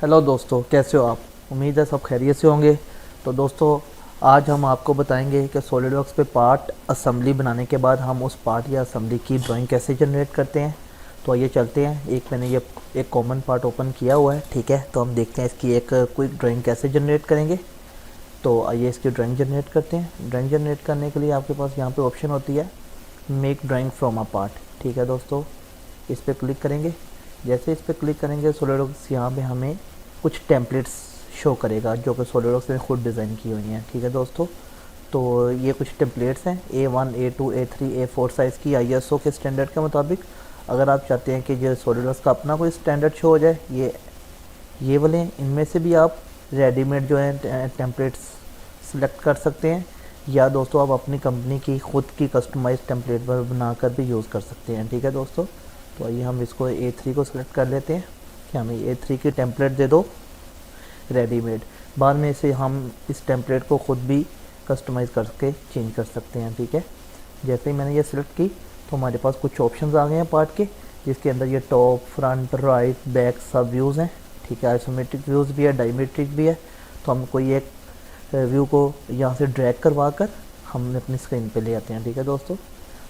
Hello दोस्तों, कैसे हो आप। उम्मीद है सब खैरियत से होंगे। तो दोस्तों, आज हम आपको बताएंगे कि सॉलिडवर्क्स पे पार्ट असेंबली बनाने के बाद हम उस पार्ट या असेंबली की ड्राइंग कैसे जनरेट करते हैं। तो आइए चलते हैं। मैंने ये एक कॉमन पार्ट ओपन किया हुआ है, ठीक है। तो हम देखते हैं इसकी एक क्विक ड्राइंग कैसे जनरेट करेंगे। तो आइए इसकी ड्राइंग जनरेट करते हैं। ड्राइंग जनरेट करने के लिए आपके पास यहाँ पे ऑप्शन होती है make drawing from a part, ठीक है दोस्तों। इस पर क्लिक करेंगे। जैसे इस पर क्लिक करेंगे सॉलिडवर्क्स यहाँ पे हमें कुछ टेम्पलेट्स शो करेगा जो कि सॉलिडवर्क्स ने खुद डिज़ाइन की हुई हैं, ठीक है दोस्तों। तो ये कुछ टेम्पलेट्स हैं A1 A2 A3 A4 size की ISO के स्टैंडर्ड के मुताबिक। अगर आप चाहते हैं कि जो सॉलिडवर्क्स का अपना कोई स्टैंडर्ड शो हो जाए, ये वाले हैं। इनमें से भी आप रेडीमेड जो है टेम्पलेट्स सिलेक्ट कर सकते हैं, या दोस्तों आप अपनी कंपनी की खुद की कस्टमाइज टेम्पलेट पर बनाकर भी यूज़ कर सकते हैं, ठीक है दोस्तों। तो आइए हम इसको A3 को सिलेक्ट कर लेते हैं कि हमें A3 की टेम्पलेट दे दो रेडीमेड। बाद में इसे हम इस टेम्पलेट को ख़ुद भी कस्टमाइज़ करके चेंज कर सकते हैं, ठीक है। जैसे ही मैंने ये सिलेक्ट की तो हमारे पास कुछ ऑप्शंस आ गए हैं पार्ट के, जिसके अंदर ये टॉप, फ्रंट, राइट, बैक सब व्यूज़ हैं, ठीक है। आइसोमेट्रिक व्यूज़ भी है, डायमेट्रिक भी है। तो हम कोई एक व्यू को यहाँ से ड्रैग करवा कर हमने अपनी स्क्रीन पे ले आते हैं, ठीक है दोस्तों।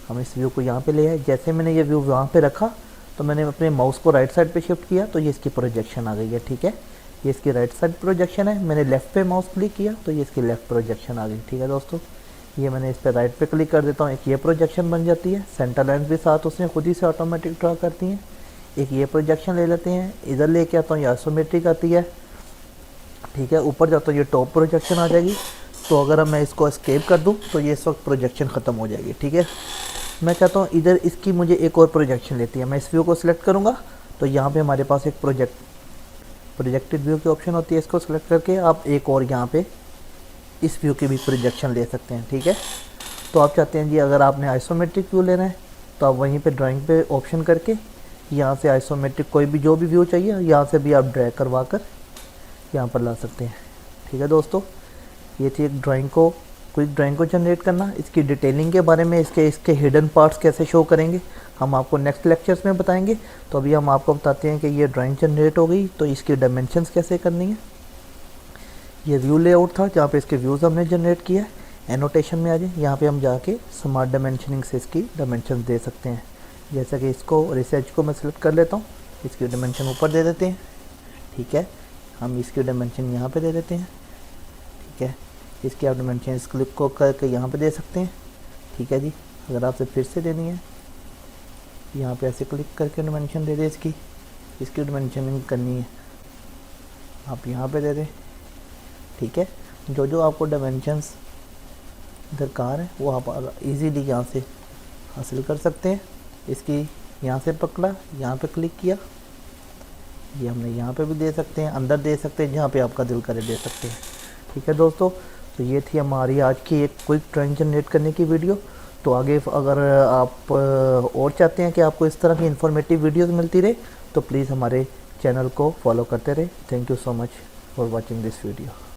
हम इस व्यू को यहाँ पे ले आए। जैसे मैंने ये व्यू वहाँ पे रखा तो मैंने अपने माउस को राइट साइड पे शिफ्ट किया तो ये इसकी प्रोजेक्शन आ गई है, ठीक है। ये इसकी राइट साइड प्रोजेक्शन है। मैंने लेफ़्ट पे माउस क्लिक किया तो ये इसकी लेफ़्ट प्रोजेक्शन आ गई, ठीक है दोस्तों। ये मैंने इस पर राइट पे क्लिक कर देता हूँ, एक ये प्रोजेक्शन बन जाती है। सेंटर लाइन भी साथ उसने खुद ही से ऑटोमेटिक ड्रा करती हैं। एक ये प्रोजेक्शन ले लेते हैं, इधर लेके आता हूँ, ये आइसोमेट्रिक आती है, ठीक है। ऊपर जाता हूँ, ये टॉप प्रोजेक्शन आ जाएगी। तो अगर मैं इसको एस्केप कर दूँ तो ये इस वक्त प्रोजेक्शन ख़त्म हो जाएगी, ठीक है। मैं चाहता हूँ इधर इसकी मुझे एक और प्रोजेक्शन लेती है। मैं इस व्यू को सिलेक्ट करूँगा तो यहाँ पे हमारे पास एक प्रोजेक्टेड व्यू की ऑप्शन होती है। इसको सिलेक्ट करके आप एक और यहाँ पे इस व्यू की भी प्रोजेक्शन ले सकते हैं, ठीक है। तो आप चाहते हैं जी अगर आपने आइसोमेट्रिक व्यू लेना है तो आप वहीं पे ड्राइंग पे ऑप्शन करके यहाँ से आइसोमेट्रिक कोई भी जो भी व्यू चाहिए यहाँ से भी आप ड्रैग करवा कर यहाँ पर ला सकते हैं, ठीक है दोस्तों। ये थी एक क्विक ड्राइंग को जनरेट करना। इसकी डिटेलिंग के बारे में, इसके हिडन पार्ट्स कैसे शो करेंगे हम आपको नेक्स्ट लेक्चर्स में बताएंगे। तो अभी हम आपको बताते हैं कि ये ड्राइंग जनरेट हो गई तो इसकी डायमेंशंस कैसे करनी है। ये व्यू लेआउट था जहाँ पे इसके व्यूज़ हमने जनरेट किया है। एनोटेशन में आ जाए, यहाँ पे हम जाके स्मार्ट डायमेंशनिंग से इसकी डायमेंशन दे सकते हैं। जैसा कि इसको रिसर्च को मैं सिलेक्ट कर लेता हूँ, इसकी डायमेंशन ऊपर दे देते हैं, ठीक है। हम इसकी डायमेंशन यहाँ पे दे देते हैं, ठीक है। इसकी आप डायमेंशन इस क्लिक को करके यहाँ पे दे सकते हैं, ठीक है जी। अगर आपसे फिर से देनी है, यहाँ पे ऐसे क्लिक करके डायमेंशन दे दें, इसकी डायमेंशनिंग करनी है आप यहाँ पे दे दें, ठीक है। जो आपको डायमेंशंस दरकार है वो आप इजीली यहाँ से हासिल कर सकते हैं। इसकी यहाँ से पकड़ा, यहाँ पे क्लिक किया, ये हमने यहाँ पे भी दे सकते हैं, अंदर दे सकते हैं, जहाँ पे आपका दिल करे दे सकते हैं, ठीक है दोस्तों। तो ये थी हमारी आज की एक क्विक ड्राइंग जनरेट करने की वीडियो। तो आगे अगर आप और चाहते हैं कि आपको इस तरह की इन्फॉर्मेटिव वीडियोस मिलती रहे तो प्लीज़ हमारे चैनल को फॉलो करते रहे। Thank you so much for watching this video.